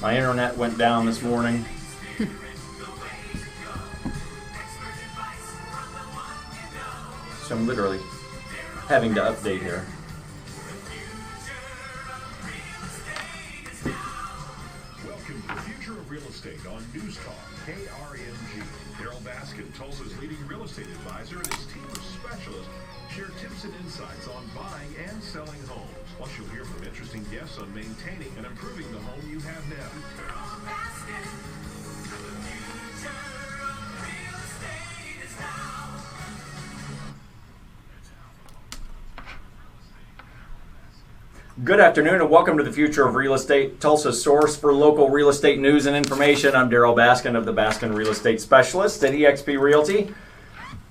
My internet went down this morning. So I'm literally having to update here. Welcome to the Future of Real Estate on News Talk, KRMG. Darryl Baskin, Tulsa's leading real estate advisor, and his team of specialists share tips and insights on buying and selling homes. Plus, you'll hear from interesting guests on maintaining and improving the home you have now. Good afternoon and welcome to the Future of Real Estate, Tulsa's source for local real estate news and information. I'm Darryl Baskin of the Baskin Real Estate Specialist at eXp Realty.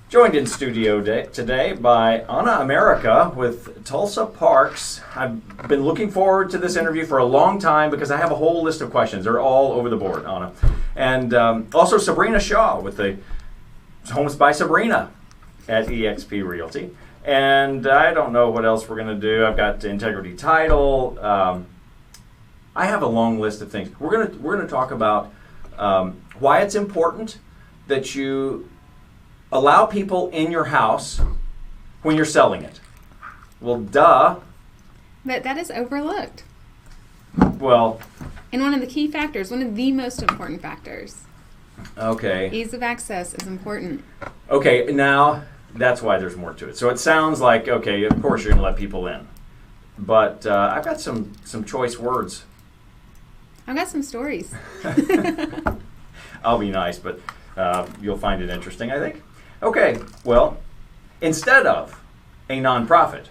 Joined in studio today by Anna America with Tulsa Parks. I've been looking forward to this interview for a long time because I have a whole list of questions. They're all over the board, Anna. And also Sabrina Shaw with the Homes by Sabrina at eXp Realty. And I don't know what else we're going to do. I've got Integrity Title. I have a long list of things. We're going to talk about why it's important that you allow people in your house when you're selling it. Well, duh. But that is overlooked. Well. And one of the key factors, one of the most important factors. Okay. Ease of access is important. Okay, now that's why there's more to it. So it sounds like, okay, of course you're going to let people in. But I've got some choice words. I've got some stories. I'll be nice, but you'll find it interesting, I think. Okay, well, instead of a nonprofit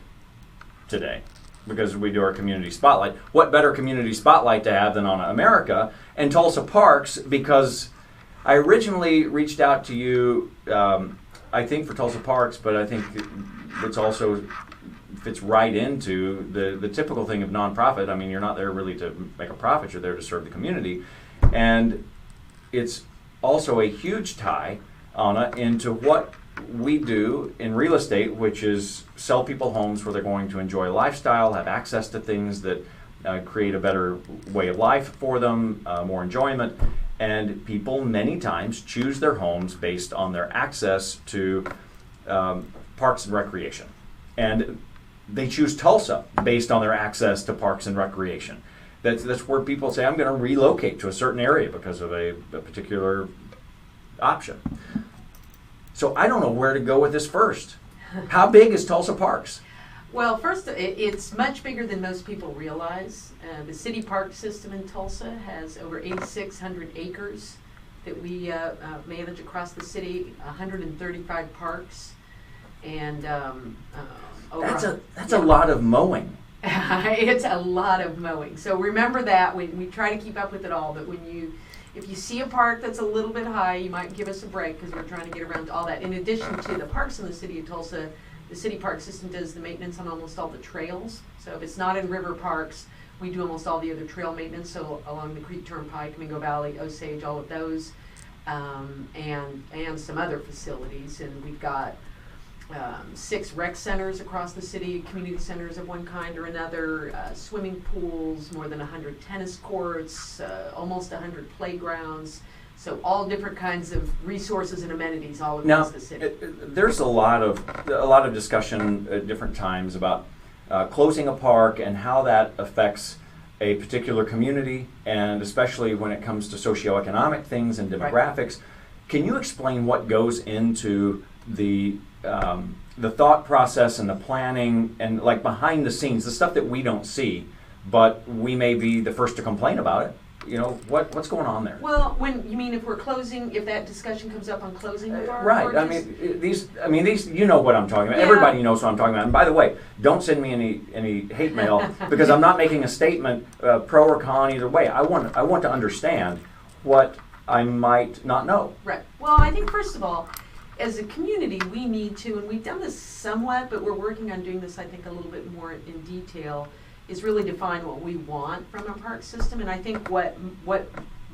today, because we do our community spotlight, what better community spotlight to have than on America and Tulsa Parks, because I originally reached out to you, I think for Tulsa Parks, but I think it's also fits right into the typical thing of nonprofit. I mean, you're not there really to make a profit, you're there to serve the community. And it's also a huge tie, Anna, into what we do in real estate, which is sell people homes where they're going to enjoy a lifestyle, have access to things that create a better way of life for them, more enjoyment. And people many times choose their homes based on their access to parks and recreation. And they choose Tulsa based on their access to parks and recreation. That's where people say, I'm going to relocate to a certain area because of a particular option. So I don't know where to go with this first. How big is Tulsa Parks? Well, first, it's much bigger than most people realize. The city park system in Tulsa has over 8,600 acres that we manage across the city, 135 parks, and that's a lot of mowing. It's a lot of mowing. So remember that we try to keep up with it all. But if you see a park that's a little bit high, you might give us a break because we're trying to get around to all that. In addition to the parks in the city of Tulsa, the city park system does the maintenance on almost all the trails. So if it's not in river parks, we do almost all the other trail maintenance. So along the Creek Turnpike, Mingo Valley, Osage, all of those, and some other facilities. And we've got 6 rec centers across the city, community centers of one kind or another, swimming pools, more than 100 tennis courts, almost 100 playgrounds. So all different kinds of resources and amenities all across the city. There's a lot of discussion at different times about closing a park and how that affects a particular community, and especially when it comes to socioeconomic things and demographics. Right. Can you explain what goes into the thought process and the planning and like behind the scenes, the stuff that we don't see, but we may be the first to complain about it? You know, what's going on there? Well, if that discussion comes up on closing the park, right? I mean, these, you know what I'm talking about. Yeah. Everybody knows what I'm talking about. And by the way, don't send me any hate mail because I'm not making a statement pro or con either way. I want to understand what I might not know. Right. Well, I think first of all, as a community, we need to, and we've done this somewhat, but we're working on doing this, I think, a little bit more in detail, is really define what we want from a park system. And I think what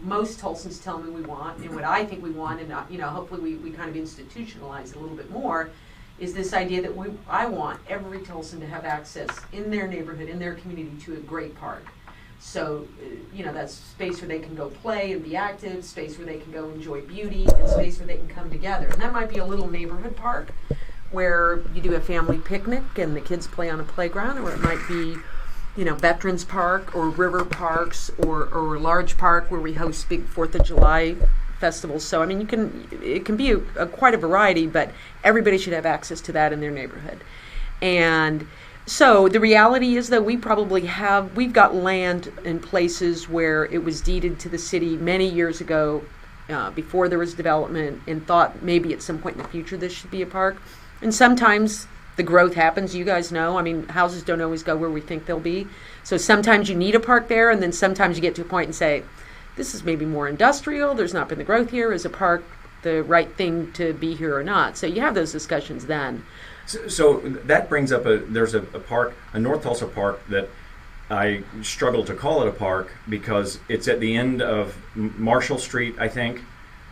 most Tulsans tell me we want, and what I think we want, and hopefully we kind of institutionalize a little bit more, is this idea that I want every Tulsan to have access in their neighborhood, in their community, to a great park. So, that's space where they can go play and be active, space where they can go enjoy beauty, and space where they can come together. And that might be a little neighborhood park where you do a family picnic and the kids play on a playground, or it might be, Veterans Park or river parks or a large park where we host big 4th of July festivals. So, it can be quite a variety, but everybody should have access to that in their neighborhood. And so the reality is that we've got land in places where it was deeded to the city many years ago, before there was development, and thought maybe at some point in the future this should be a park. And sometimes the growth happens, you guys know. Houses don't always go where we think they'll be. So sometimes you need a park there, and then sometimes you get to a point and say, this is maybe more industrial, there's not been the growth here, is a park the right thing to be here or not? So you have those discussions then. So that brings up there's a park, a North Tulsa park, that I struggle to call it a park because it's at the end of Marshall Street, I think,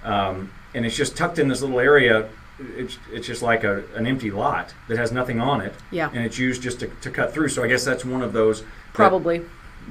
and it's just tucked in this little area. It's just like an empty lot that has nothing on it, and it's used just to cut through. So I guess that's one of those probably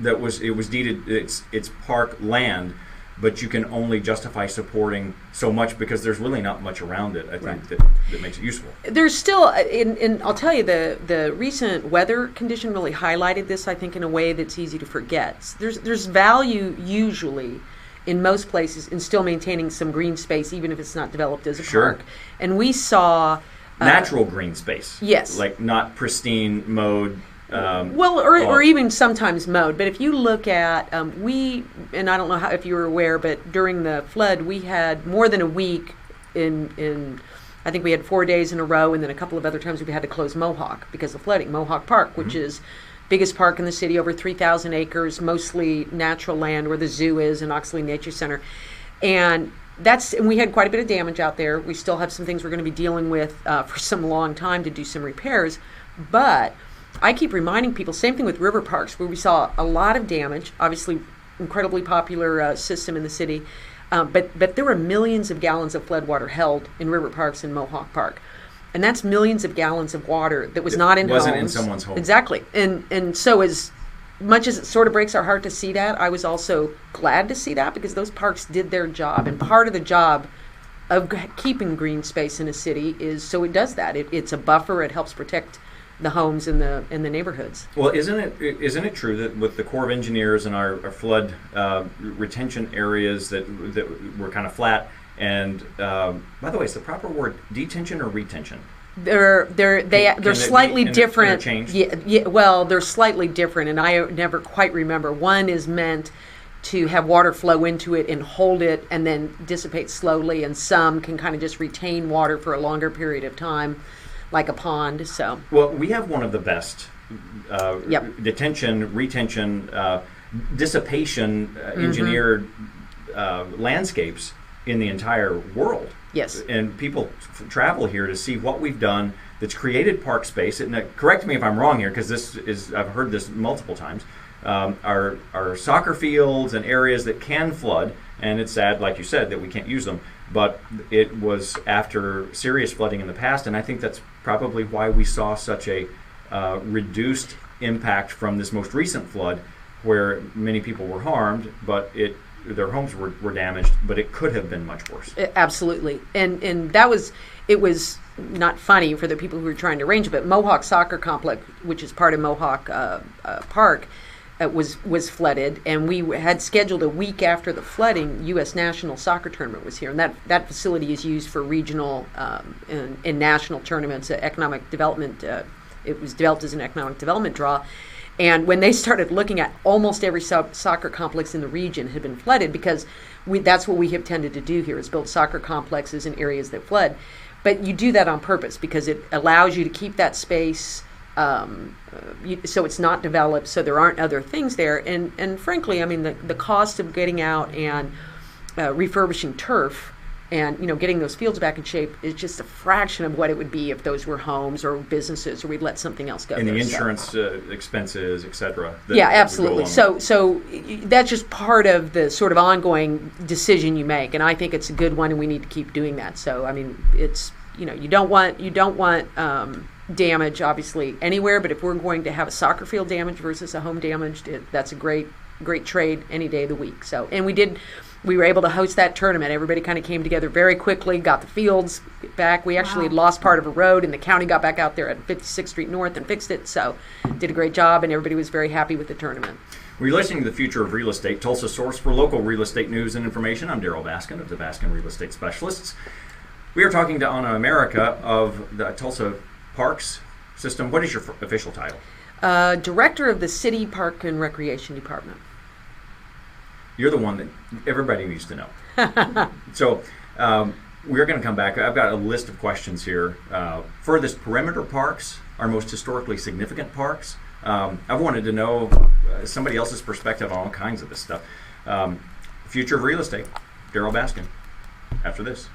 it was deeded. It's park land, but you can only justify supporting so much because there's really not much around it. I think that makes it useful. There's still, and I'll tell you, the recent weather condition really highlighted this, I think, in a way that's easy to forget. There's value usually in most places in still maintaining some green space, even if it's not developed as a park. And we saw natural green space. Yes. Like not pristine mowed. Or even sometimes mowed. But if you look at, and I don't know if you were aware, but during the flood, we had more than a week in I think we had 4 days in a row, and then a couple of other times we had to close Mohawk because of flooding. Mohawk Park, which is biggest park in the city, over 3,000 acres, mostly natural land where the zoo is and Oxley Nature Center. And we had quite a bit of damage out there. We still have some things we're going to be dealing with for some long time to do some repairs. But I keep reminding people, same thing with river parks, where we saw a lot of damage, obviously incredibly popular system in the city, but there were millions of gallons of floodwater held in river parks in Mohawk Park. And that's millions of gallons of water that was not in homes. Wasn't in someone's home. Exactly. And so as much as it sort of breaks our heart to see that, I was also glad to see that because those parks did their job. And part of the job of keeping green space in a city is so it does that. It's a buffer. It helps protect the homes in the neighborhoods. Well, isn't it true that with the Corps of Engineers and our flood retention areas that were kind of flat, and by the way, is the proper word detention or retention? They're slightly different. Interchanged? They're slightly different, and I never quite remember. One is meant to have water flow into it and hold it and then dissipate slowly, and some can kind of just retain water for a longer period of time, like a pond. So we have one of the best detention, retention, dissipation engineered landscapes in the entire world. Yes. And people travel here to see what we've done that's created park space. And correct me if I'm wrong here, because I've heard this multiple times. Our soccer fields and areas that can flood, and it's sad, like you said, that we can't use them. But it was after serious flooding in the past, and I think that's probably why we saw such a reduced impact from this most recent flood, where many people were harmed, but their homes were damaged, but it could have been much worse. Absolutely. And it was not funny for the people who were trying to arrange it, but Mohawk Soccer Complex, which is part of Mohawk Park, was flooded, and we had scheduled a week after the flooding. U.S. National Soccer Tournament was here, and that facility is used for regional and national tournaments, economic development. It was developed as an economic development draw. And when they started looking at almost every soccer complex in the region had been flooded, because that's what we have tended to do here, is build soccer complexes in areas that flood. But you do that on purpose because it allows you to keep that space so it's not developed, so there aren't other things there. And frankly, I mean, the cost of getting out and refurbishing turf and getting those fields back in shape is just a fraction of what it would be if those were homes or businesses, or we'd let something else go. And the insurance expenses, et cetera. Yeah, absolutely. So that's just part of the sort of ongoing decision you make, and I think it's a good one, and we need to keep doing that. So I mean, it's you don't want damage obviously anywhere, but if we're going to have a soccer field damaged versus a home damaged, that's a great great trade any day of the week. So, and we were able to host that tournament. Everybody kind of came together very quickly, got the fields back. We actually had lost part of a road, and the county got back out there at 56th Street North and fixed it. So did a great job, and everybody was very happy with the tournament. We're listening to The Future of Real Estate, Tulsa's source for local real estate news and information. I'm Darryl Baskin of the Baskin Real Estate Specialists. We are talking to Anna America of the Tulsa Parks System. What is your official title? Director of the City Park and Recreation Department. You're the one that everybody needs to know. So we're going to come back. I've got a list of questions here. Furthest perimeter parks, our most historically significant parks. I've wanted to know somebody else's perspective on all kinds of this stuff. Future of real estate, Darryl Baskin, after this.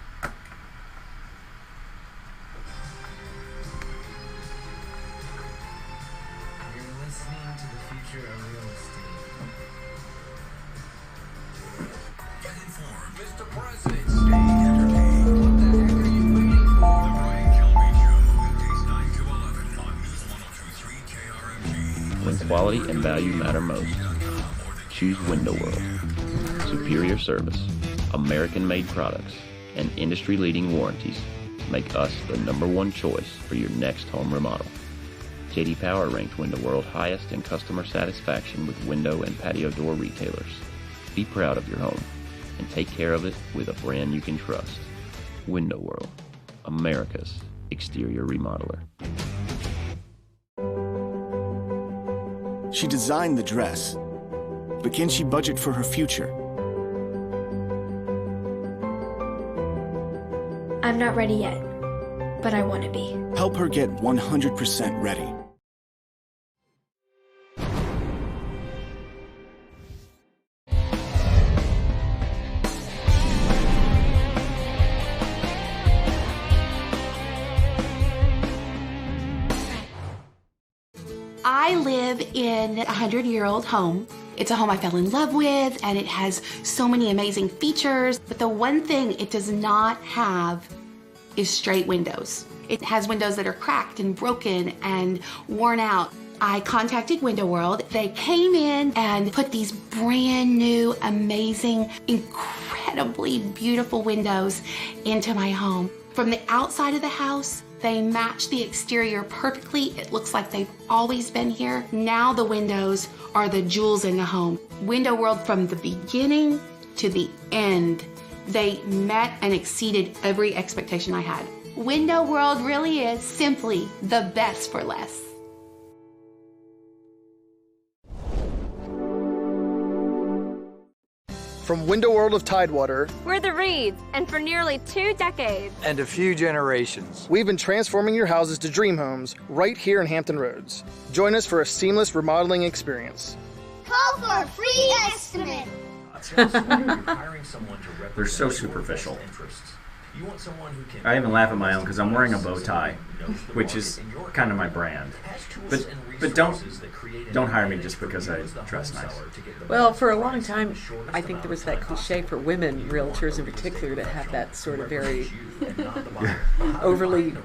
Quality and value matter most. Choose Window World. Superior service, American-made products, and industry-leading warranties make us the #1 choice for your next home remodel. J.D. Power ranked Window World highest in customer satisfaction with window and patio door retailers. Be proud of your home and take care of it with a brand you can trust. Window World, America's exterior remodeler. She designed the dress, but can she budget for her future? I'm not ready yet, but I want to be. Help her get 100% ready. I live in a 100-year-old home. It's a home I fell in love with, and it has so many amazing features. But the one thing it does not have is straight windows. It has windows that are cracked and broken and worn out. I contacted Window World. They came in and put these brand new, amazing, incredibly beautiful windows into my home. From the outside of the house, they match the exterior perfectly. It looks like they've always been here. Now the windows are the jewels in the home. Window World, from the beginning to the end, they met and exceeded every expectation I had. Window World really is simply the best for less. From Window World of Tidewater, we're the Reeds, and for nearly 2 decades and a few generations, we've been transforming your houses to dream homes right here in Hampton Roads. Join us for a seamless remodeling experience. Call for a free estimate. They're so superficial. I even laugh at my own because I'm wearing a bow tie, which is kind of my brand. But don't hire me just because I dress nice. Well, for a long time, I think there was that cliche for women, realtors in particular, to have that sort of very overly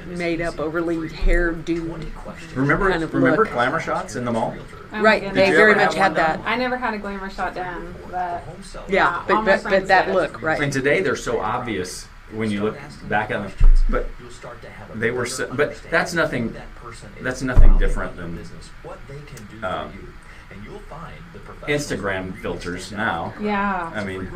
made up, overly hairdo. Remember glamour shots in the mall? Oh right, they very much had that. I never had a glamour shot done, but yeah, but that look, right? And today they're so obvious when you look back at them, but they were. But that's nothing. That's nothing different than Instagram filters now. Yeah. I mean,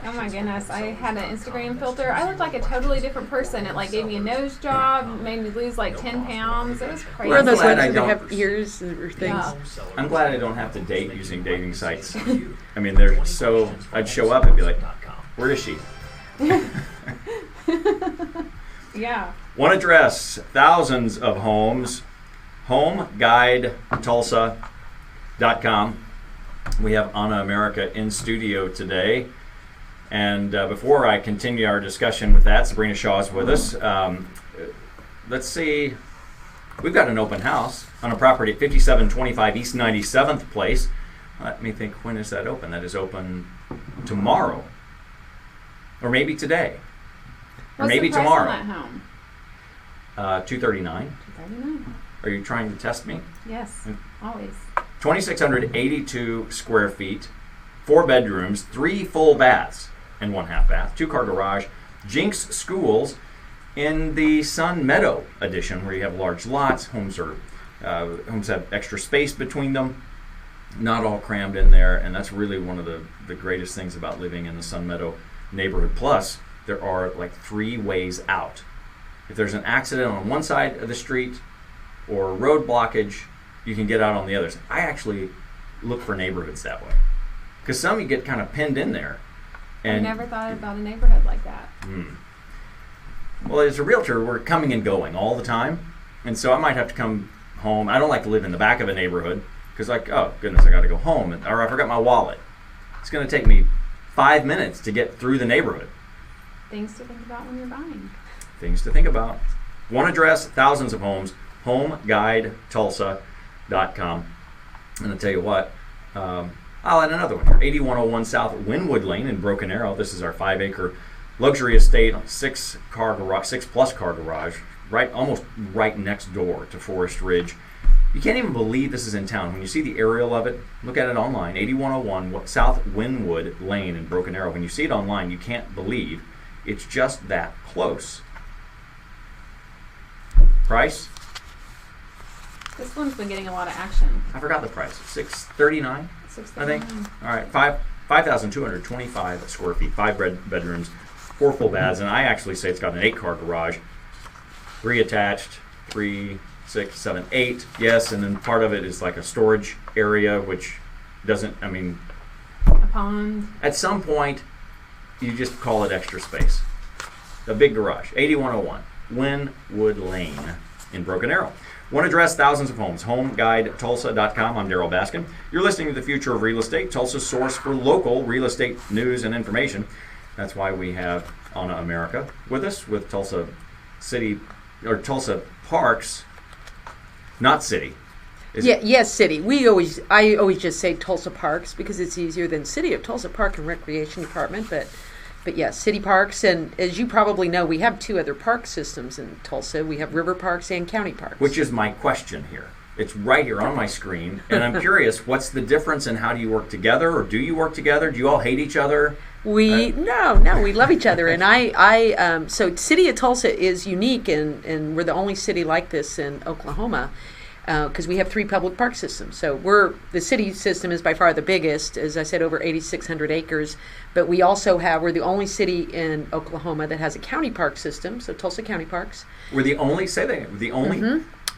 oh my goodness, I had an Instagram filter. I looked like a totally different person. It like gave me a nose job, made me lose like 10 pounds. It was crazy. Where are those ones that have ears or things? Yeah. I'm glad I don't have to date using dating sites. I mean, they're so. I'd show up and be like, "Where is she?" Yeah. One address, thousands of homes. HomeGuideTulsa.com. We have Anna America in studio today. And before I continue our discussion with that, Sabrina Shaw is with us. Let's see. We've got an open house on a property at 5725 East 97th Place. Let me think, when is that open? That is open tomorrow. Or maybe today. Or What's maybe the price tomorrow. on that home? $239. $239. Are you trying to test me? Yes, always. 2,682 square feet, 4 bedrooms, 3 full baths and 1 half bath, 2-car garage, Jinx Schools in the Sun Meadow edition, where you have large lots. Homes have extra space between them, not all crammed in there, and that's really one of the greatest things about living in the Sun Meadow neighborhood. Plus, there are like 3 ways out. If there's an accident on one side of the street or road blockage, you can get out on the other side. I actually look for neighborhoods that way, because some you get kind of pinned in there. And I never thought about a neighborhood like that. Well, as a realtor, we're coming and going all the time, and so I might have to come home. I don't like to live in the back of a neighborhood, because like, oh goodness, I got to go home, or I forgot my wallet. It's going to take me 5 minutes to get through the neighborhood. Things to think about when you're buying. Things to think about. One address, thousands of homes, homeguidetulsa.com. And I'll tell you what, I'll add another one here. 8101 South Wynwood Lane in Broken Arrow. This is our 5-acre luxury estate, 6+ car garage, almost right next door to Forest Ridge. You can't even believe this is in town. When you see the aerial of it, look at it online. 8101 South Wynwood Lane in Broken Arrow. When you see it online, you can't believe it's just that close. Price? This one's been getting a lot of action. I forgot the price. $639, I think. All right, 5,225 square feet, 5 bedrooms, 4 full baths, and I actually say it's got an 8-car garage, 3 attached, 3, 6, 7, 8. Yes, and then part of it is like a storage area, which doesn't. I mean, a pond. At some point, you just call it extra space. A big garage. 8101 Wynwood Lane in Broken Arrow. One address, thousands of homes. HomeGuideTulsa.com. I'm Darryl Baskin. You're listening to The Future of Real Estate, Tulsa's source for local real estate news and information. That's why we have Anna America with us, with Tulsa City, or Tulsa Parks, not City. Yes, City. I always just say Tulsa Parks because it's easier than City of Tulsa Park and Recreation Department, but yes, City Parks, and as you probably know, we have 2 other park systems in Tulsa. We have river parks and county parks. Which is my question here. It's right here on my screen, and I'm curious, what's the difference and how do you work together, or do you work together? Do you all hate each other? No, we love each other, and so City of Tulsa is unique, and we're the only city like this in Oklahoma, because we have 3 public park systems. So the city system is by far the biggest, as I said, over 8,600 acres. But we're the only city in Oklahoma that has a county park system, so Tulsa County Parks. We're the only,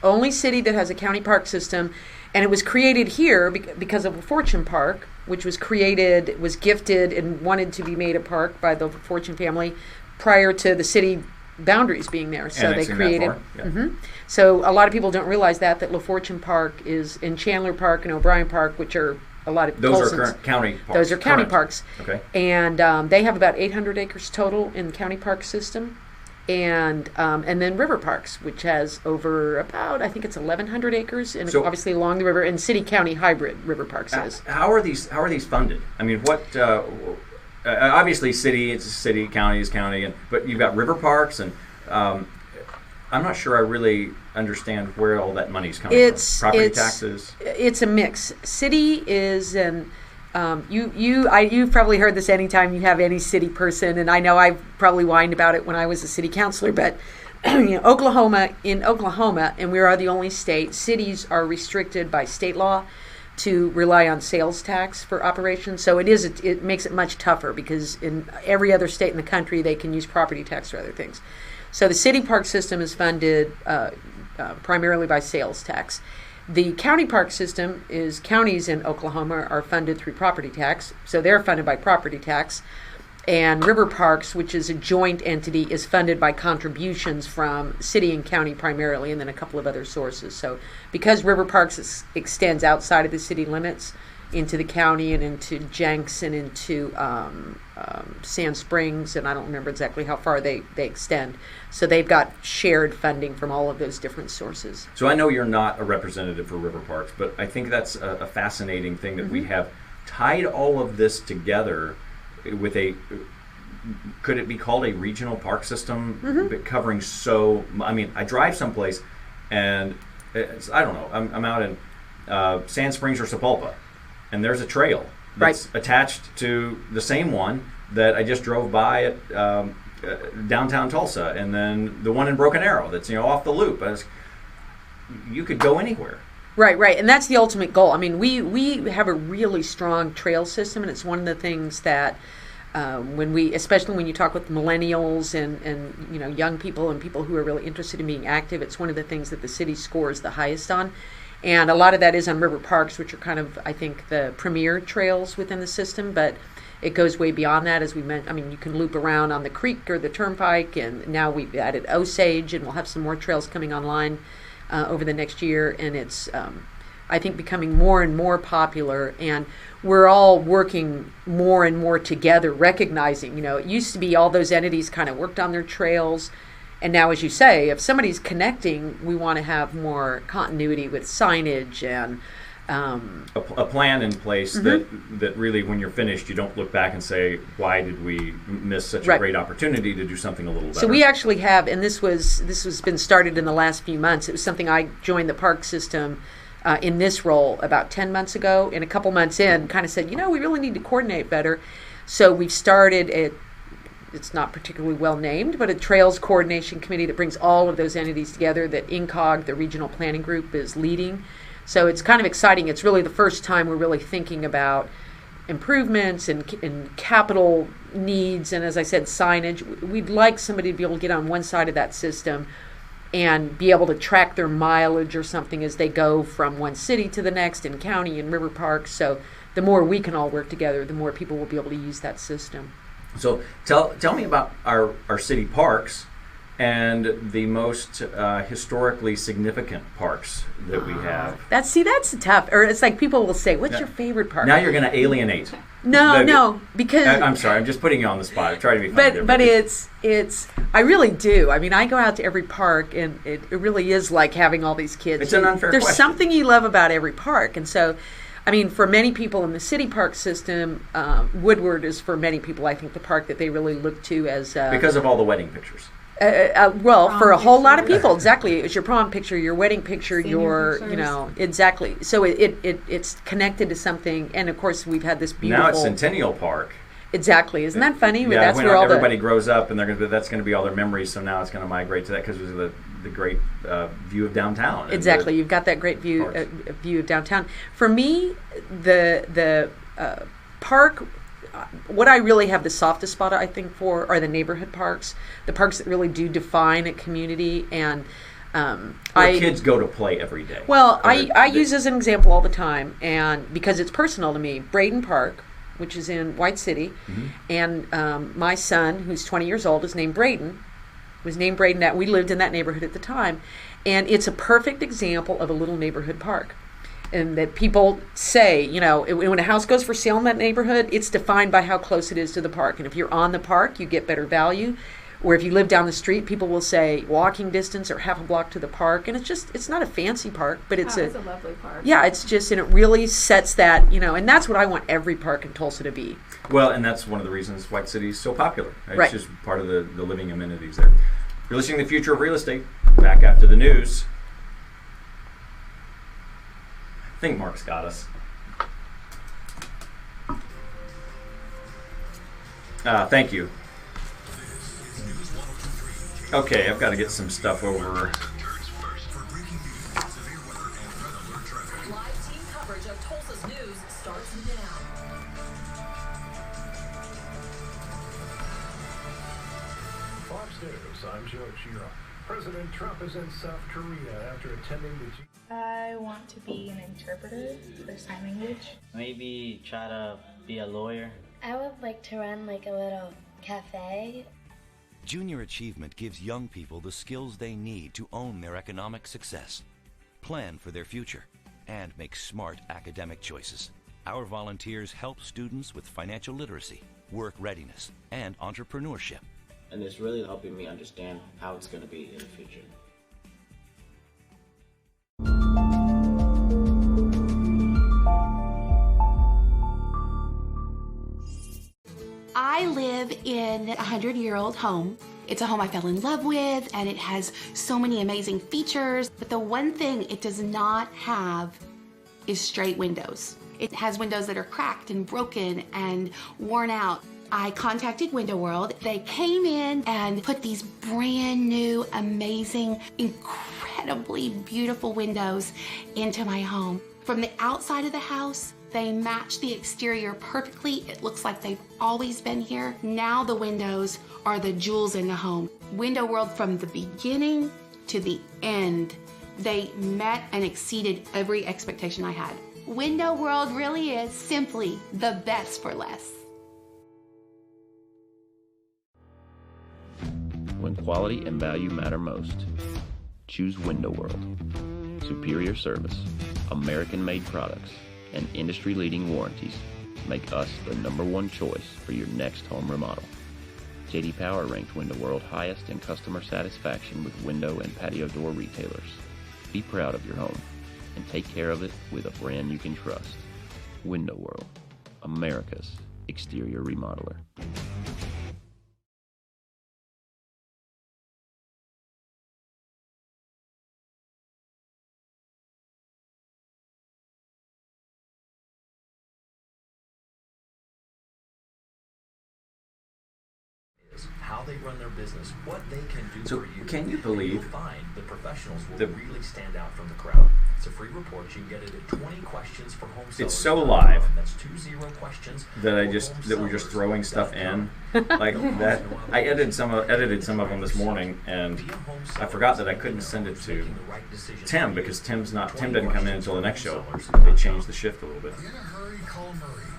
only city that has a county park system, and it was created here because of a Fortune Park, which was gifted and wanted to be made a park by the Fortune family prior to the city boundaries being there. So they created. So a lot of people don't realize that LaFortune Park is in Chandler Park and O'Brien Park, which are a lot of those Tulsans. are current county parks. Those are county parks. Okay. And they have about 800 acres total in the county park system, and then river parks, which has over about, I think it's 1,100 acres, and obviously along the river, and city-county hybrid river parks is. How are these funded? I mean, what? Obviously, city is city, county is county, but you've got river parks, and I'm not sure I really understand where all that money's coming from. Property taxes. It's a mix. City is you've probably heard this anytime you have any city person, and I know I've probably whined about it when I was a city councilor, but Oklahoma, and we are the only state, cities are restricted by state law to rely on sales tax for operations. So it makes it much tougher, because in every other state in the country they can use property tax for other things. So the city park system is funded primarily by sales tax. The county park system is counties in Oklahoma are funded through property tax, so they're funded by property tax. And river parks, which is a joint entity, is funded by contributions from city and county primarily, and then a couple of other sources. So because river parks extends outside of the city limits into the county and into Jenks and into Sand Springs, and I don't remember exactly how far they extend. So they've got shared funding from all of those different sources. So I know you're not a representative for river parks, but I think that's a fascinating thing that we have tied all of this together with could it be called a regional park system, covering I mean, I drive someplace and I don't know, I'm out in Sand Springs or Sepulpa, and there's a trail that's attached to the same one that I just drove by at downtown Tulsa, and then the one in Broken Arrow that's off the loop. You could go anywhere. Right, and that's the ultimate goal. I mean, we have a really strong trail system, and it's one of the things that especially when you talk with millennials and young people and people who are really interested in being active, it's one of the things that the city scores the highest on. And a lot of that is on river parks, which are kind of, I think, the premier trails within the system, but it goes way beyond that, as we mentioned. I mean, you can loop around on the creek or the turnpike, and now we've added Osage, and we'll have some more trails coming online over the next year, and it's, I think, becoming more and more popular, and we're all working more and more together, recognizing, it used to be all those entities kind of worked on their trails, and now, as you say, if somebody's connecting, we want to have more continuity with signage and a plan in place that really, when you're finished, you don't look back and say, why did we miss such a great opportunity to do something a little better? So we actually have, and this was been started in the last few months. It was something I joined the park system in this role about 10 months ago, and a couple months in kind of said, we really need to coordinate better. So we've started it's not particularly well named, but a Trails Coordination Committee that brings all of those entities together that INCOG, the Regional Planning Group, is leading. So it's kind of exciting. It's really the first time we're really thinking about improvements and capital needs, and as I said, signage. We'd like somebody to be able to get on one side of that system and be able to track their mileage or something as they go from one city to the next in county and river parks. So the more we can all work together, the more people will be able to use that system. So tell me about our city parks and the most historically significant parks that we have. That's tough. Or it's like people will say, what's your favorite park? Now you're going to alienate. No, because I'm sorry, I'm just putting you on the spot. I try to be funny. But it's I really do. I mean, I go out to every park, and it really is like having all these kids. It's an unfair There's question. something you love about every park, and so, I mean, for many people in the city park system, Woodward is for many people, I think, the park that they really look to as because of all the wedding pictures. For a whole lot of people, exactly. It's your prom picture, your wedding picture, Senior pictures. Exactly. So it's connected to something, and of course we've had this beautiful. Now it's Centennial Park. Exactly. Isn't that funny? Yeah, that's when where all everybody grows up, and that's going to be all their memories. So now it's going to migrate to that because of the great view of downtown. Exactly. You've got that great view of downtown. For me, the park. What I really have the softest spot, I think, for are the neighborhood parks, the parks that really do define a community, and where kids go to play every day. Well, I use as an example all the time, and because it's personal to me, Braden Park, which is in White City, and my son, who's 20 years old, is named Braden. Was named Braden. That we lived in that neighborhood at the time, and it's a perfect example of a little neighborhood park. And that people say, when a house goes for sale in that neighborhood, it's defined by how close it is to the park. And if you're on the park, you get better value. Or if you live down the street, people will say walking distance or half a block to the park. And it's not a fancy park, but it's a lovely park. Yeah, it's just, and it really sets that, and that's what I want every park in Tulsa to be. Well, and that's one of the reasons White City is so popular. It's right. just part of the living amenities there. You're listening to The Future of Real Estate. Back after the news. I think Mark's got us. Thank you. Okay, I've got to get some stuff over. Live team coverage of Tulsa's news starts now. Fox News, I'm Joe Chira. President Trump is in South Korea after attending the I want to be an interpreter for sign language. Maybe try to be a lawyer. I would like to run like a little cafe. Junior Achievement gives young people the skills they need to own their economic success, plan for their future, and make smart academic choices. Our volunteers help students with financial literacy, work readiness, and entrepreneurship. And it's really helping me understand how it's going to be in the future. I live in a 100-year-old home. It's a home I fell in love with, and it has so many amazing features. But the one thing it does not have is straight windows. It has windows that are cracked and broken and worn out. I contacted Window World. They came in and put these brand new, amazing, incredibly beautiful windows into my home. From the outside of the house, they match the exterior perfectly. It looks like they've always been here. Now the windows are the jewels in the home. Window World, from the beginning to the end, they met and exceeded every expectation I had. Window World really is simply the best for less. When quality and value matter most, choose Window World. Superior service, American-made products, and industry-leading warranties make us the #1 choice for your next home remodel. J.D. Power ranked Window World highest in customer satisfaction with window and patio door retailers. Be proud of your home and take care of it with a brand you can trust. Window World, America's exterior remodeler. How they run their business, what they can do So for you. can you believe You'll find the professionals will really stand out from the crowd. It's a free report. You can get it at 20 questions for home sellers. It's so live That's 20 questions that we're just throwing stuff in like that. I edited some of them this morning, and I forgot that I couldn't send it to Tim because Tim doesn't come in until the next show. They changed the shift a little bit.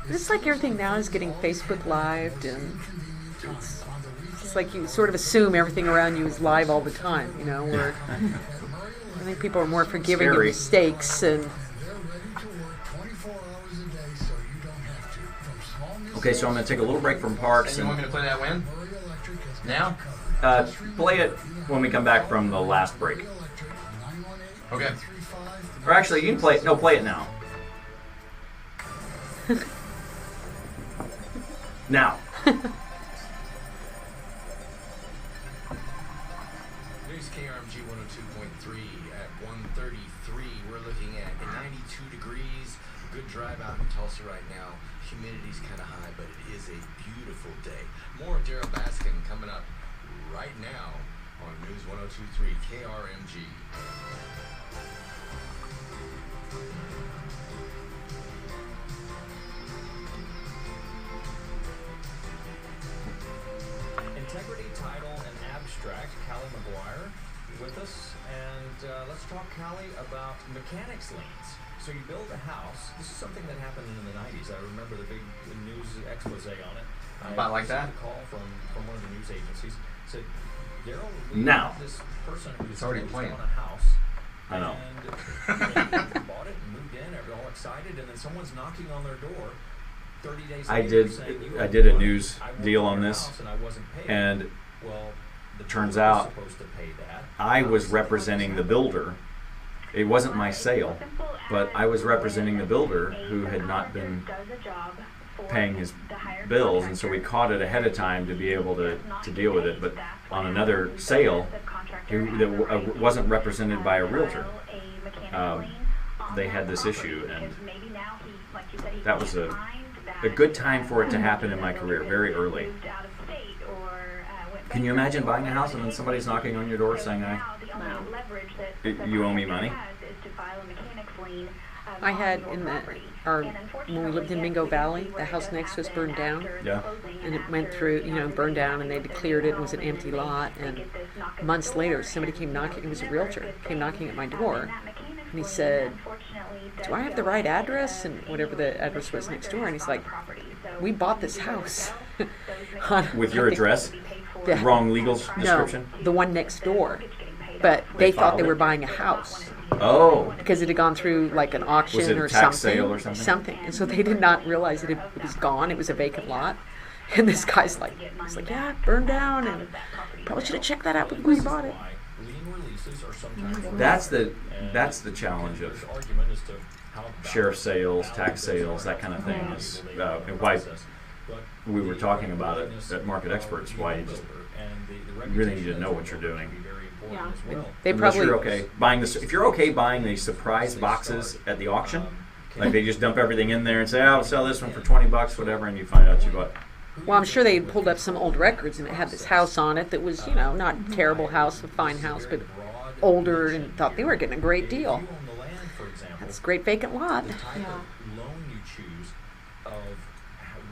It's like everything now is getting Facebook Lived, and it's like you sort of assume everything around you is live all the time, you know, where I think people are more forgiving of mistakes. And okay, so I'm going to take a little break from parks. And you want me to play that when? Now? Play it when we come back from the last break. Okay. Or actually, you can play it. No, play it now. Now. News KRMG 102.3 at 1:33. We're looking at 92 degrees. Good drive out in Tulsa right now. Humidity's kind of high, but it is a beautiful day. More Darryl Baskin coming up right now on News 102.3 KRMG. Integrity, Title, and Abstract, Callie McGuire with us. And let's talk, Callie, about mechanics liens. So you build a house. This is something that happened in the 90s. I remember the big news expose on it. About like that? I received a call from one of the news agencies. Said, Darryl, now. This person who's already playing on a house. I know. And bought it and moved in. They're all excited, and then someone's knocking on their door. 30 days I later, did a news deal on this, and it turns out I was representing the builder. It wasn't my sale, but I was representing the builder who had not been paying his bills, and so we caught it ahead of time to be able to deal with it. But on another sale, that wasn't represented by a realtor, they had this issue, and that was a good time for it to happen in my career, very early. Can you imagine buying a house and then somebody's knocking on your door saying, you owe me money? I had when we lived in Mingo Valley, the house next to us burned down. Yeah. And it went through, burned down, and they declared it was an empty lot. And months later, somebody came knocking. It was a realtor, came knocking at my door, and he said, "Do I have the right address?" And whatever the address was next door, and he's like, "We bought this house with your address, the wrong legal description." No, the one next door, but they thought they were buying a house. Oh. Because it had gone through like an auction was it a or tax something. Sale or something. Something, and so they did not realize that it was gone. It was a vacant lot, and this guy's like, he's like, "Yeah, it burned down, and probably should have checked that out before you bought it." That's the challenge of sheriff sales, tax sales, that kind of thing. Is why we were talking about it at Market Experts. Why you just really need to know what you're doing. Yeah, they Unless probably. You're okay buying this. If you're okay buying the surprise boxes at the auction, Like they just dump everything in there and say, I'll sell this one for $20, whatever, and you find out you bought. Well, I'm sure they had pulled up some old records and it had this house on it that was, not a terrible house, a fine house, but older, and thought they were getting a great deal. That's a great vacant lot. The type of loan you choose, of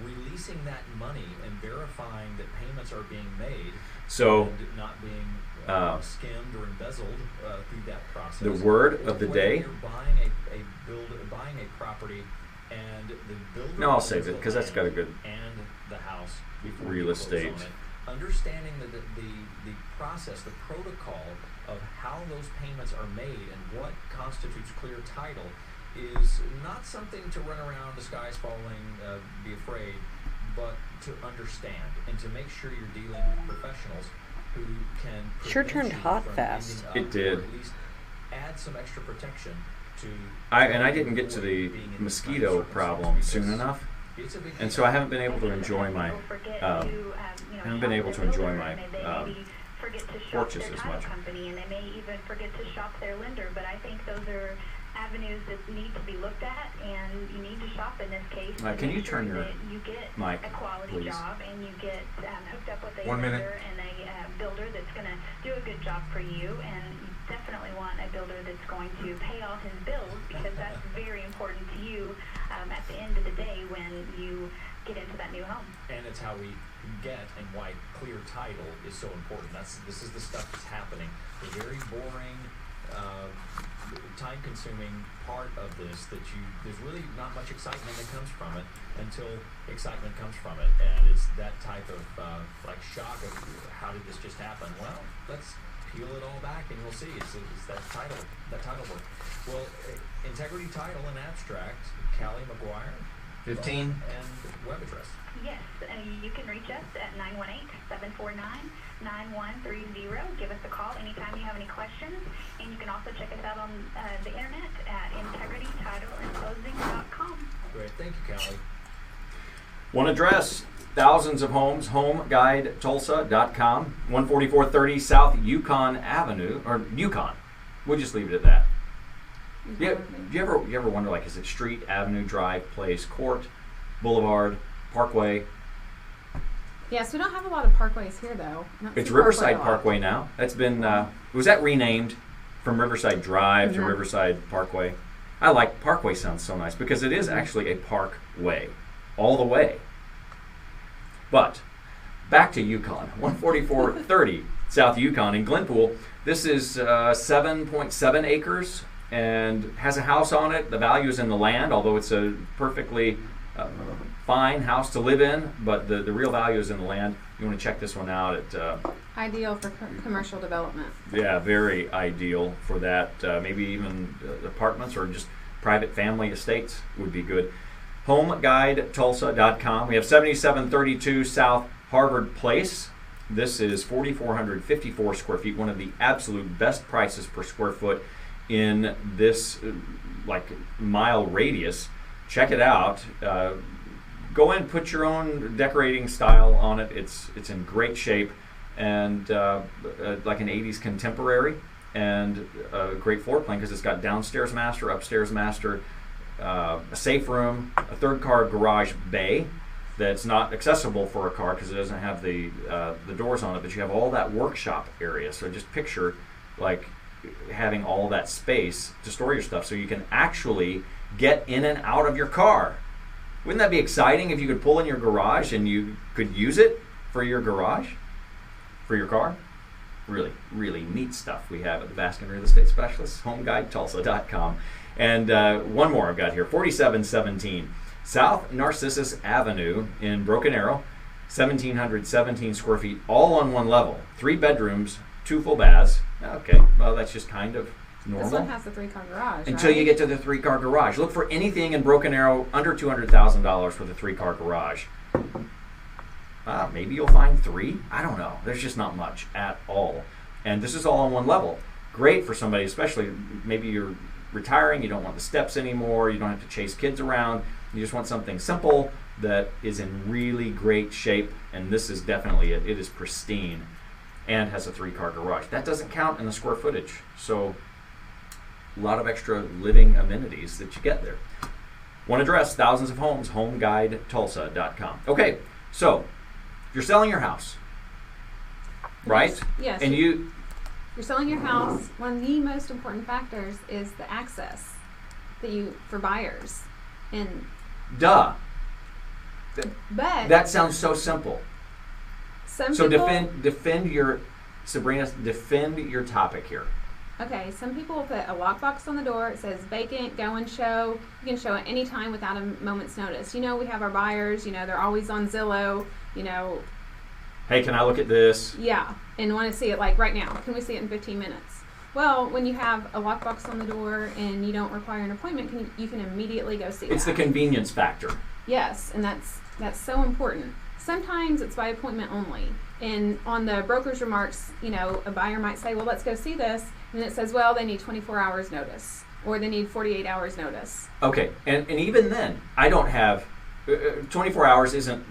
releasing that money and verifying that payments are being made, so and not being skimmed or embezzled through that process. The word of the day. You're buying a property, and the builder. No, I'll save it because that's got a good and the house before real estate. Understanding the process, the protocol of how those payments are made and what constitutes clear title is not something to run around, the sky's falling, be afraid, but to understand and to make sure you're dealing with professionals who can sure turned hot fast. It did. Or at least add some extra protection to. I didn't get to the mosquito problem soon enough, and so I haven't been able to enjoy my porches as much. And they may even forget to shop their lender, but I think those are avenues that need to be looked at, and you need to shop in this case. Can you turn your you get mic, a quality please? Job, and you get hooked up with a 1 minute. lender and a builder that's going to do a good job for you, and you definitely want a builder that's going to pay all his bills, because that's very important to you at the end of the day when you get into that new home. And it's how we get and why clear title is so important. This is the stuff that's happening. The very boring, time-consuming part of this there's really not much excitement that comes from it until excitement comes from it, and it's that type of shock of how did this just happen? Well, let's peel it all back and we'll see. It's that title work. Well, Integrity Title and Abstract, Callie McGuire. 15. And web address. Yes, you can reach us at 918-749-9130. Give us a call anytime you have any questions, and you can also check us out on the internet at integritytitleandclosing.com. Great, thank you, Callie. One address, thousands of homes, homeguidetulsa.com, 14430 South Yukon Avenue, or Yukon. We'll just leave it at that. You ever wonder, is it street, avenue, drive, place, court, boulevard, parkway? Yes, we don't have a lot of parkways here, though. It's Riverside Parkway now. That's been, was that renamed from Riverside Drive to Riverside Parkway? I like Parkway, sounds so nice, because it is actually a parkway, all the way. But, back to Yukon, 14430 South Yukon in Glenpool. This is 7.7 acres. And has a house on it. The value is in the land, although it's a perfectly fine house to live in, but the real value is in the land. You want to check this one out. Ideal for commercial development. Yeah, very ideal for that. Maybe even apartments or just private family estates would be good. HomeGuideTulsa.com. We have 7732 South Harvard Place. This is 4,454 square feet, one of the absolute best prices per square foot in this mile radius. Check it out. Go in, put your own decorating style on it. It's in great shape, and like an 80s contemporary, and a great floor plan because it's got downstairs master, upstairs master, a safe room, a third car garage bay that's not accessible for a car because it doesn't have the doors on it, but you have all that workshop area. So just picture having all that space to store your stuff so you can actually get in and out of your car. Wouldn't that be exciting if you could pull in your garage and you could use it for your garage, for your car? Really, really neat stuff we have at the Baskin Real Estate Specialists, HomeGuideTulsa.com. And one more I've got here, 4717 South Narcissus Avenue in Broken Arrow, 1,717 square feet, all on one level, 3 bedrooms, 2 full baths. Okay, well, that's just kind of normal. This one has the 3-car garage, until you get to the 3-car garage. Look for anything in Broken Arrow under $200,000 for the 3-car garage. Maybe you'll find 3. I don't know. There's just not much at all. And this is all on one level. Great for somebody, especially maybe you're retiring, you don't want the steps anymore, you don't have to chase kids around, you just want something simple that is in really great shape, and this is definitely it. It is pristine and has a 3-car garage. That doesn't count in the square footage, so a lot of extra living amenities that you get there. One address, thousands of homes, homeguidetulsa.com. Okay, so you're selling your house, right? Yes. And you're selling your house. One of the most important factors is the access for buyers. And duh. But that sounds so simple. So defend your topic here. Okay, some people will put a lockbox on the door. It says vacant, go and show. You can show at any time without a moment's notice. We have our buyers, they're always on Zillow, Hey, can I look at this? Yeah, and want to see it like right now. Can we see it in 15 minutes? Well, when you have a lockbox on the door and you don't require an appointment, you can immediately go see it. It's the convenience factor. Yes, and that's so important. Sometimes it's by appointment only. And on the broker's remarks, a buyer might say, well, let's go see this. And it says, well, they need 24 hours notice or they need 48 hours notice. Okay, and even then, I don't have, 24 hours isn't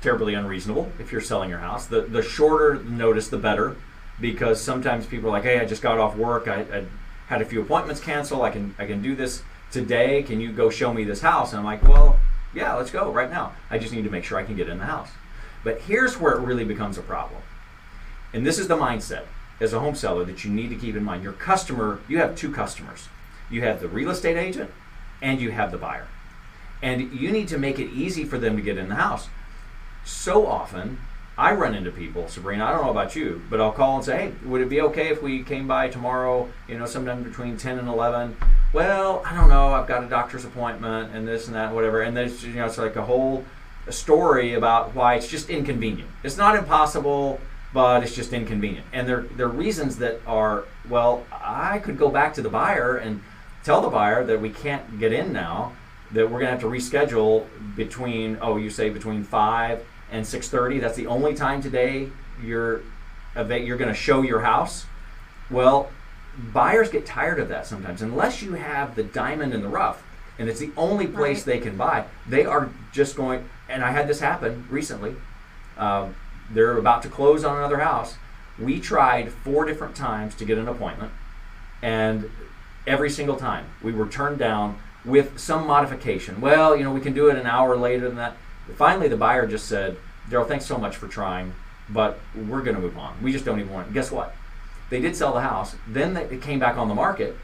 terribly unreasonable if you're selling your house. The shorter notice, the better, because sometimes people are like, hey, I just got off work. I had a few appointments cancel. I can do this today. Can you go show me this house? And I'm like, well, yeah, let's go right now. I just need to make sure I can get in the house. But here's where it really becomes a problem. And this is the mindset as a home seller that you need to keep in mind. Your customer, you have two customers. You have the real estate agent and you have the buyer. And you need to make it easy for them to get in the house. So often, I run into people, Sabrina, I don't know about you, but I'll call and say, hey, would it be okay if we came by tomorrow, sometime between 10 and 11? Well, I don't know, I've got a doctor's appointment and this and that, whatever. And there's, it's like a whole story about why it's just inconvenient. It's not impossible, but it's just inconvenient. And there are reasons that are, well, I could go back to the buyer and tell the buyer that we can't get in now, that we're going to have to reschedule between 5 and 6:30. That's the only time today you're going to show your house. Well, buyers get tired of that sometimes. Unless you have the diamond in the rough, and it's the only place they can buy, they are just going, and I had this happen recently. They're about to close on another house. We tried 4 different times to get an appointment, and every single time we were turned down with some modification. Well, we can do it an hour later than that. Finally, the buyer just said, Darryl, thanks so much for trying, but we're going to move on. We just don't even want it. Guess what? They did sell the house. Then it came back on the market,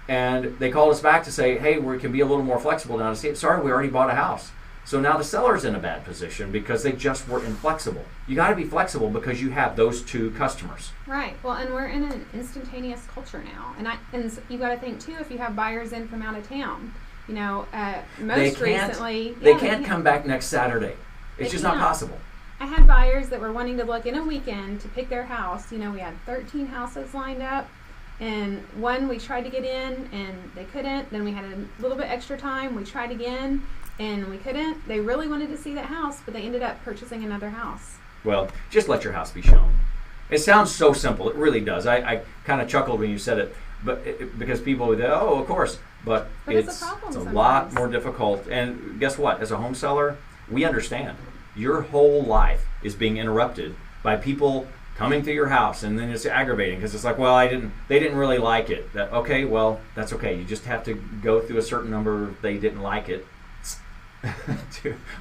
and they called us back to say, hey, we can be a little more flexible now to see it. Sorry, we already bought a house. So now the seller's in a bad position because they just were inflexible. You got to be flexible because you have those two customers. Right. Well, and we're in an instantaneous culture now. And you got to think, too, if you have buyers in from out of town. Recently... They can't come back next Saturday. It's just not possible. I had buyers that were wanting to look in a weekend to pick their house. We had 13 houses lined up. And one we tried to get in, and they couldn't. Then we had a little bit extra time. We tried again, and we couldn't. They really wanted to see that house, but they ended up purchasing another house. Well, just let your house be shown. It sounds so simple. It really does. I kind of chuckled when you said it, but because people would, oh, of course. But it's a lot more difficult. And guess what? As a home seller, we understand. Your whole life is being interrupted by people coming through your house, and then it's aggravating because it's like, well, they didn't really like it. Okay, well, that's okay. You just have to go through a certain number of they didn't like it,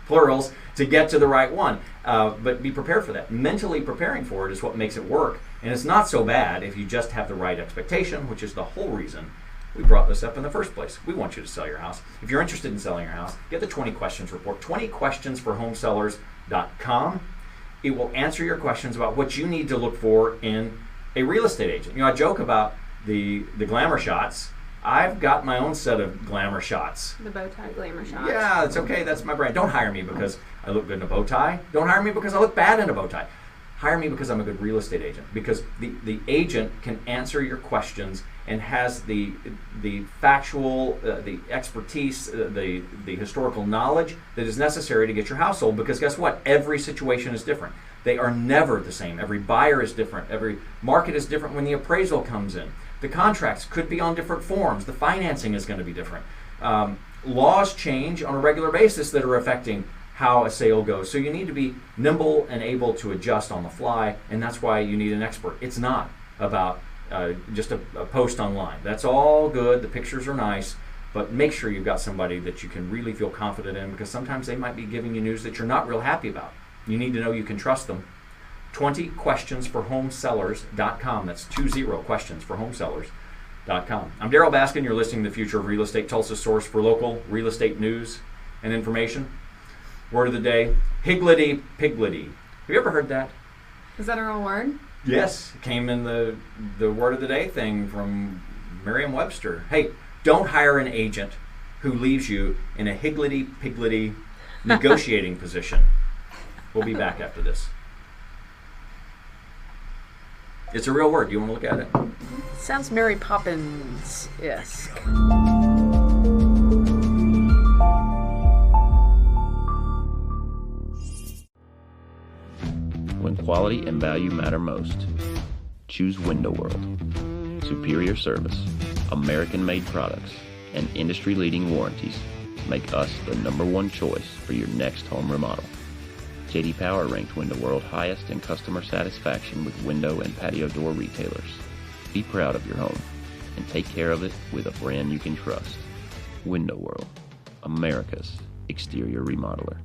plurals, to get to the right one. But be prepared for that. Mentally preparing for it is what makes it work. And it's not so bad if you just have the right expectation, which is the whole reason we brought this up in the first place. We want you to sell your house. If you're interested in selling your house, get the 20 questions report, 20questionsforhomesellers.com. It will answer your questions about what you need to look for in a real estate agent. I joke about the glamour shots. I've got my own set of glamour shots. The bow tie glamour shots. Yeah, it's okay. That's my brand. Don't hire me because I look good in a bow tie. Don't hire me because I look bad in a bow tie. Hire me because I'm a good real estate agent, because the agent can answer your questions and has the factual, the expertise, the historical knowledge that is necessary to get your house sold. Because guess what? Every situation is different. They are never the same. Every buyer is different. Every market is different when the appraisal comes in. The contracts could be on different forms. The financing is going to be different. Laws change on a regular basis that are affecting how a sale goes. So you need to be nimble and able to adjust on the fly, and that's why you need an expert. It's not about just a post online. That's all good. The pictures are nice, But make sure you've got somebody that you can really feel confident in, because sometimes they might be giving you news that you're not real happy about. You need to know you can trust them. 20questionsforhomesellers.com. That's 20questionsforhomesellers.com. I'm Darryl Baskin. You're listening to the Future of Real Estate, Tulsa source for local real estate news and information. Word of the day, higgledy-piggledy. Have you ever heard that? Is that a real word? Yes. It came in the word of the day thing from Merriam-Webster. Hey, don't hire an agent who leaves you in a higgledy-piggledy negotiating position. We'll be back after this. It's a real word. Do you want to look at it? Sounds Mary Poppins-esque. When quality and value matter most, choose Window World. Superior service, American-made products, and industry-leading warranties make us the #1 choice for your next home remodel. J.D. Power ranked Window World highest in customer satisfaction with window and patio door retailers. Be proud of your home and take care of it with a brand you can trust. Window World, America's exterior remodeler.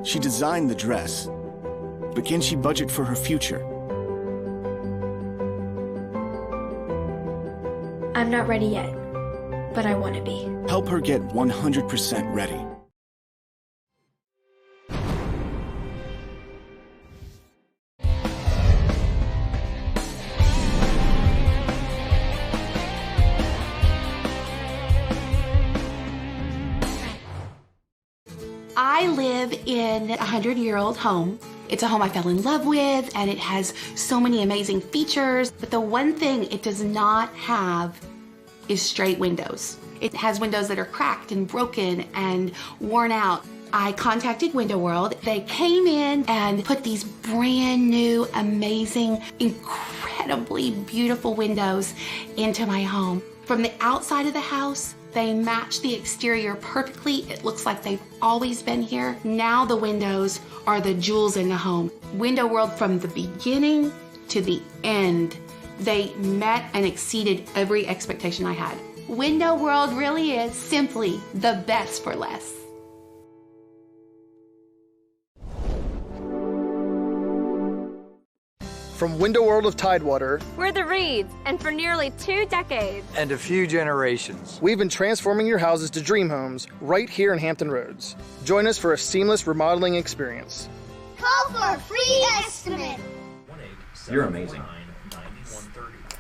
She designed the dress, but can she budget for her future? I'm not ready yet, but I want to be. Help her get 100% ready. I live in a 100-year-old home. It's a home I fell in love with, and it has so many amazing features. But the one thing it does not have is straight windows. It has windows that are cracked and broken and worn out. I contacted Window World. They came in and put these brand new, amazing, incredibly beautiful windows into my home. From the outside of the house, they match the exterior perfectly. It looks like they've always been here. Now the windows are the jewels in the home. Window World, from the beginning to the end, they met and exceeded every expectation I had. Window World really is simply the best for less. From Window World of Tidewater, We're the Reeds, and for nearly 2 decades, And a few generations. we've been transforming your houses to dream homes right here in Hampton Roads. Join us for a seamless remodeling experience. Call for a free estimate. You're amazing.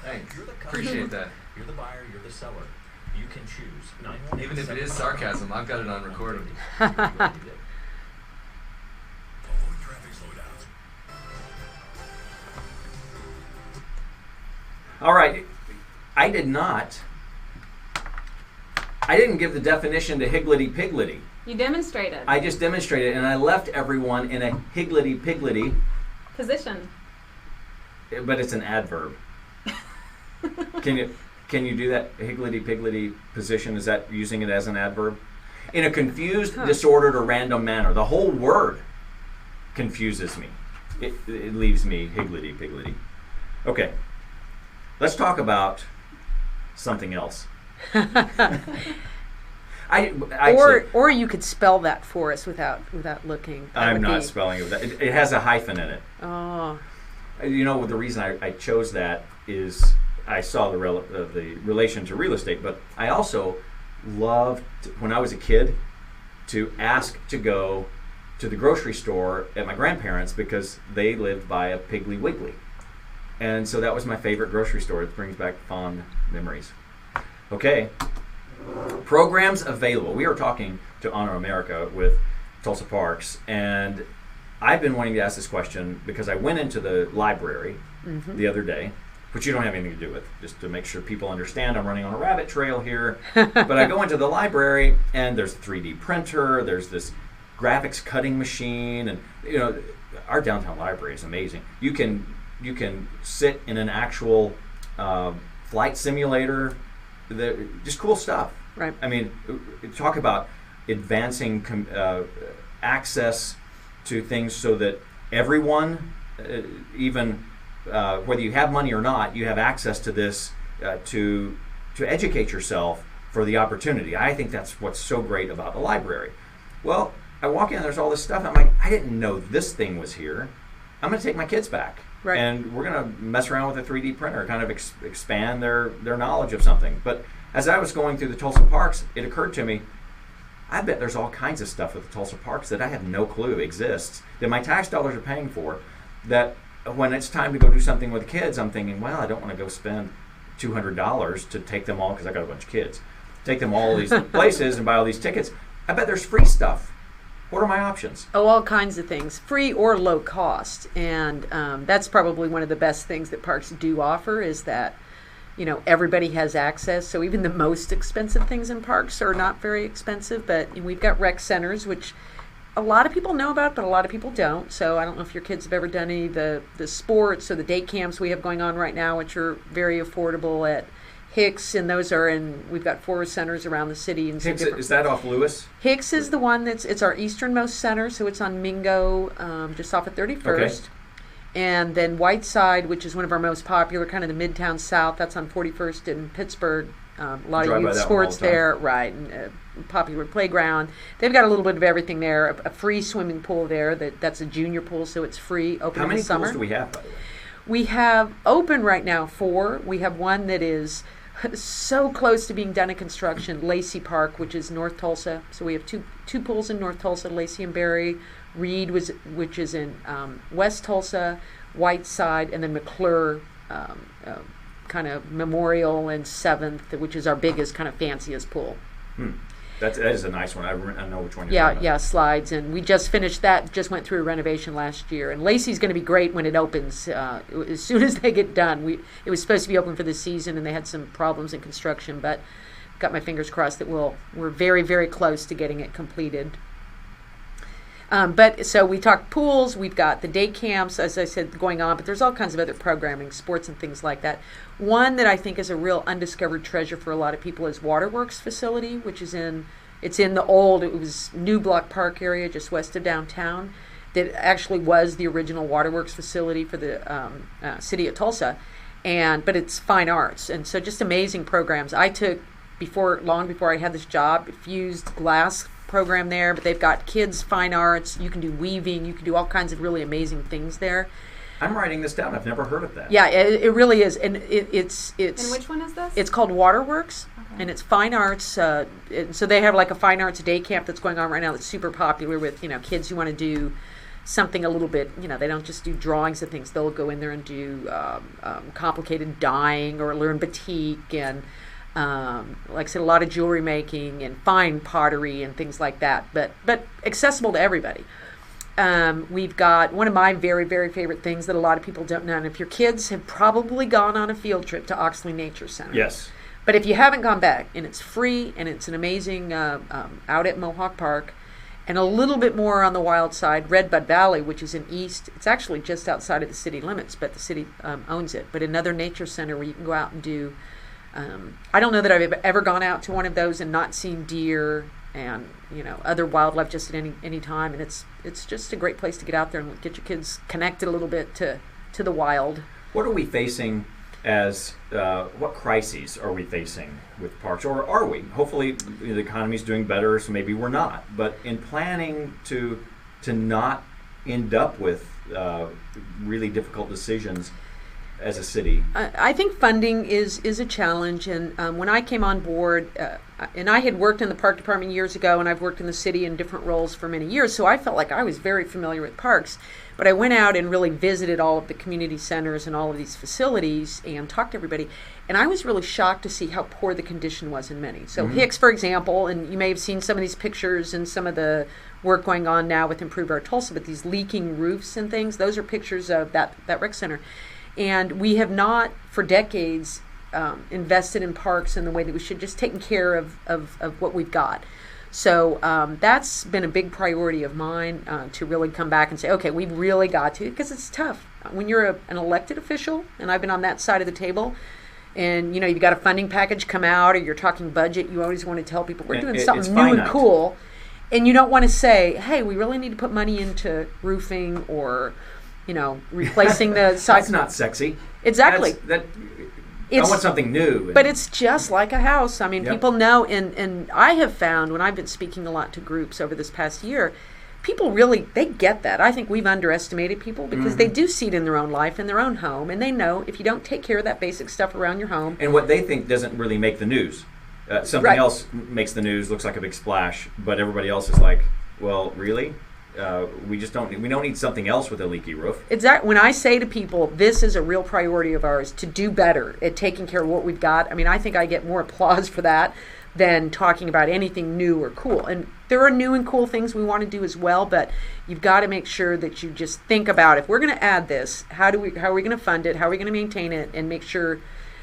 Thanks. Appreciate that. You're the buyer, you're the seller. You can choose. Even if it is sarcasm, I've got it on recording. All right. I didn't give the definition to higgledy-piggledy. You demonstrated. I just demonstrated, and I left everyone in a higgledy-piggledy Position. but it's an adverb. Can you do that higgledy-piggledy position? Is that using it as an adverb? In a confused, disordered, or random manner. The whole word confuses me. It leaves me higgledy-piggledy. Okay, let's talk about something else. Or you could spell that for us without looking. I'm not spelling it. It has a hyphen in it. Oh. You know, the reason I chose that is I saw the relation to real estate, but I also loved, when I was a kid, to ask to go to the grocery store at my grandparents' because they lived by a Piggly Wiggly. And so that was my favorite grocery store. It brings back fond memories. Okay. Programs available. We are talking to Honor America with Tulsa Parks, and I've been wanting to ask this question because I went into the library the other day, which you don't have anything to do with, just to make sure people understand I'm running on a rabbit trail here. But I go into the library, and there's a 3D printer, there's this graphics cutting machine, and our downtown library is amazing. You can sit in an actual flight simulator. Just cool stuff. Right. I mean, talk about advancing access to things so that everyone, even whether you have money or not, you have access to this to educate yourself for the opportunity. I think that's what's so great about the library. Well, I walk in, there's all this stuff. I'm like, I didn't know this thing was here. I'm going to take my kids back. Right. And we're going to mess around with a 3D printer, kind of expand their knowledge of something. But as I was going through the Tulsa parks, it occurred to me, I bet there's all kinds of stuff with the Tulsa parks that I have no clue exists, that my tax dollars are paying for, that when it's time to go do something with the kids, I'm thinking, well, I don't want to go spend $200 to take them all, because I got a bunch of kids, take them all these places and buy all these tickets. I bet there's free stuff. What are my options? Oh, all kinds of things, free or low cost. And that's probably one of the best things that parks do offer, is that, you know, everybody has access. So even the most expensive things in parks are not very expensive. But we've got rec centers, which a lot of people know about, but a lot of people don't. So I don't know if your kids have ever done any of the sports or the day camps we have going on right now, which are very affordable at Hicks, and those are we've got 4 centers around the city. And Hicks, is that off Lewis? Hicks is the one it's our easternmost center, so it's on Mingo, just off of 31st. Okay. And then Whiteside, which is one of our most popular, kind of the Midtown South, that's on 41st in Pittsburgh. A lot of youth sports there, right, and popular playground. They've got a little bit of everything there, a free swimming pool there, that's a junior pool, so it's free, open in the summer. How many pools do we have, by the way? We have open right now 4. We have one that is so close to being done in construction, Lacey Park, which is North Tulsa. So we have two pools in North Tulsa, Lacey and Berry. Reed, which is in West Tulsa, Whiteside, and then McClure, kind of Memorial and 7th, which is our biggest, kind of fanciest pool. That is a nice one. I know which one you're talking about. Yeah, slides. And we just finished that, just went through a renovation last year. And Lacey's going to be great when it opens. As soon as they get done. It was supposed to be open for this season, and they had some problems in construction, but got my fingers crossed that we're very, very close to getting it completed. But so we talked pools, we've got the day camps, as I said, going on, but there's all kinds of other programming, sports and things like that. One that I think is a real undiscovered treasure for a lot of people is Waterworks facility, which is in the old, it was New Block Park area just west of downtown, that actually was the original Waterworks facility for the city of Tulsa, but it's fine arts, and so just amazing programs. I took, long before I had this job, fused glass program there, but they've got kids fine arts, you can do weaving, you can do all kinds of really amazing things there. I'm writing this down. I've never heard of that. Yeah, it really is, and it's And which one is this? It's called Waterworks, and it's fine arts. So they have like a fine arts day camp that's going on right now that's super popular with kids who want to do something a little bit. They don't just do drawings and things. They'll go in there and do complicated dyeing or learn batik and. Like I said, a lot of jewelry making and fine pottery and things like that, but accessible to everybody. We've got one of my very, very favorite things that a lot of people don't know, and if your kids have probably gone on a field trip to Oxley Nature Center. Yes. But if you haven't gone back, and it's free, and it's an amazing out at Mohawk Park, and a little bit more on the wild side, Redbud Valley, which is in east. It's actually just outside of the city limits, but the city owns it. But another nature center where you can go out and do. I don't know that I've ever gone out to one of those and not seen deer and other wildlife just at any time, and it's just a great place to get out there and get your kids connected a little bit to the wild. What are we facing as what crises are we facing with parks, or are we? Hopefully the economy's doing better, so maybe we're not. But in planning to not end up with really difficult decisions as a city? I think funding is a challenge, and when I came on board, and I had worked in the park department years ago, and I've worked in the city in different roles for many years, so I felt like I was very familiar with parks, but I went out and really visited all of the community centers and all of these facilities and talked to everybody, and I was really shocked to see how poor the condition was in many. So Hicks, for example, and you may have seen some of these pictures and some of the work going on now with Improve Our Tulsa, but these leaking roofs and things, those are pictures of that rec center. And we have not, for decades, invested in parks in the way that we should, just taken care of what we've got. So that's been a big priority of mine, to really come back and say, okay, we've really got to, because it's tough. When you're an elected official, and I've been on that side of the table, and you've got a funding package come out, or you're talking budget, you always want to tell people we're doing something new and cool. And you don't want to say, hey, we really need to put money into roofing or replacing the side. That's not sexy. Exactly. I want something new. But it's just like a house. I mean, Yep. people know, and I have found when I've been speaking a lot to groups over this past year, people really, they get that. I think we've underestimated people because they do see it in their own life, in their own home, and they know if you don't take care of that basic stuff around your home. And what they think doesn't really make the news. Something Right. else makes the news, looks like a big splash, but everybody else is like, well, really? We don't need something else with a leaky roof. Exactly. When I say to people, this is a real priority of ours to do better at taking care of what we've got, I mean, I think I get more applause for that than talking about anything new or cool. And there are new and cool things we want to do as well, but you've got to make sure that you just think about, if we're going to add this, how are we going to fund it? How are we going to maintain it? And make sure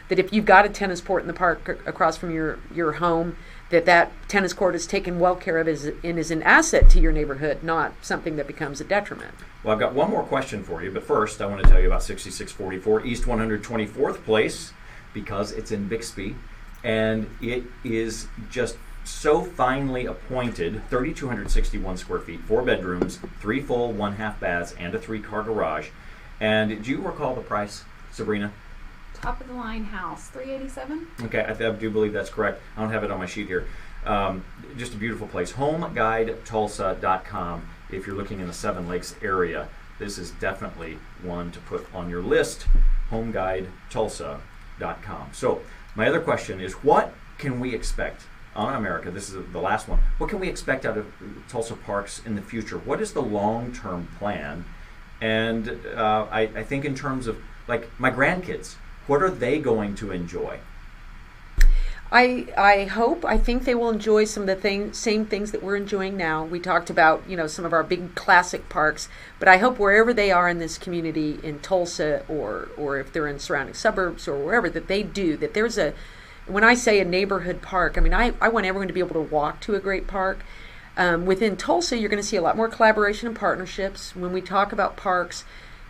that if you've got a tennis court in the park across from your home, that tennis court is taken well care of and is an asset to your neighborhood, not something that becomes a detriment. Well, I've got one more question for you, but first I want to tell you about 6644 East 124th Place, because it's in Bixby, and it is just so finely appointed. 3,261 square feet, 4 bedrooms, 3 full, 1 half baths, and a 3-car garage. And do you recall the price, Sabrina? Top of the line house, $387. Okay, I do believe that's correct. I don't have it on my sheet here. Just a beautiful place. HomeGuideTulsa.com. If you're looking in the Seven Lakes area, this is definitely one to put on your list. HomeGuideTulsa.com. So my other question is, what can we expect on America? This is the last one. What can we expect out of Tulsa Parks in the future? What is the long-term plan? And I think in terms of, like, my grandkids, what are they going to enjoy? I think they will enjoy some of the same things that we're enjoying now. We talked about, some of our big classic parks, but I hope wherever they are in this community in Tulsa or if they're in surrounding suburbs or wherever, that there's when I say a neighborhood park, I mean, I want everyone to be able to walk to a great park. Within Tulsa, you're going to see a lot more collaboration and partnerships. When we talk about parks,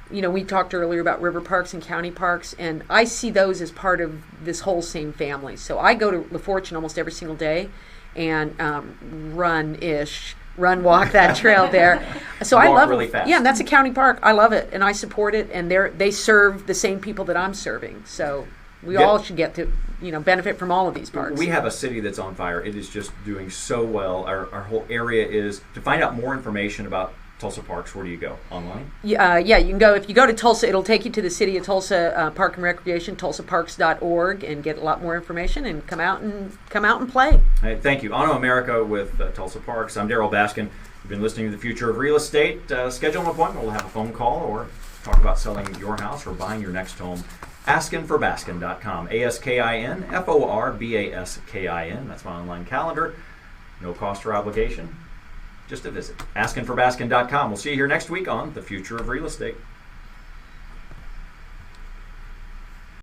we talked earlier about river parks and county parks, and I see those as part of this whole same family. So I go to La Fortune almost every single day and walk that trail there. So I love really fast. Yeah, and that's a county park. I love it, and I support it, and they serve the same people that I'm serving. So we all should get to benefit from all of these parks. We have a city that's on fire. It is just doing so well. Our whole area is. To find out more information about Tulsa Parks, where do you go? Online? Yeah, you can go. If you go to Tulsa, it'll take you to the City of Tulsa Park and Recreation, tulsaparks.org, and get a lot more information and come out and play. Hey, thank you. On to America with Tulsa Parks. I'm Darryl Baskin. You've been listening to The Future of Real Estate. Schedule an appointment. We'll have a phone call or talk about selling your house or buying your next home. AskinForBaskin.com. AskinForBaskin. That's my online calendar. No cost or obligation. Just a visit. AskinForBaskin.com. We'll see you here next week on The Future of Real Estate.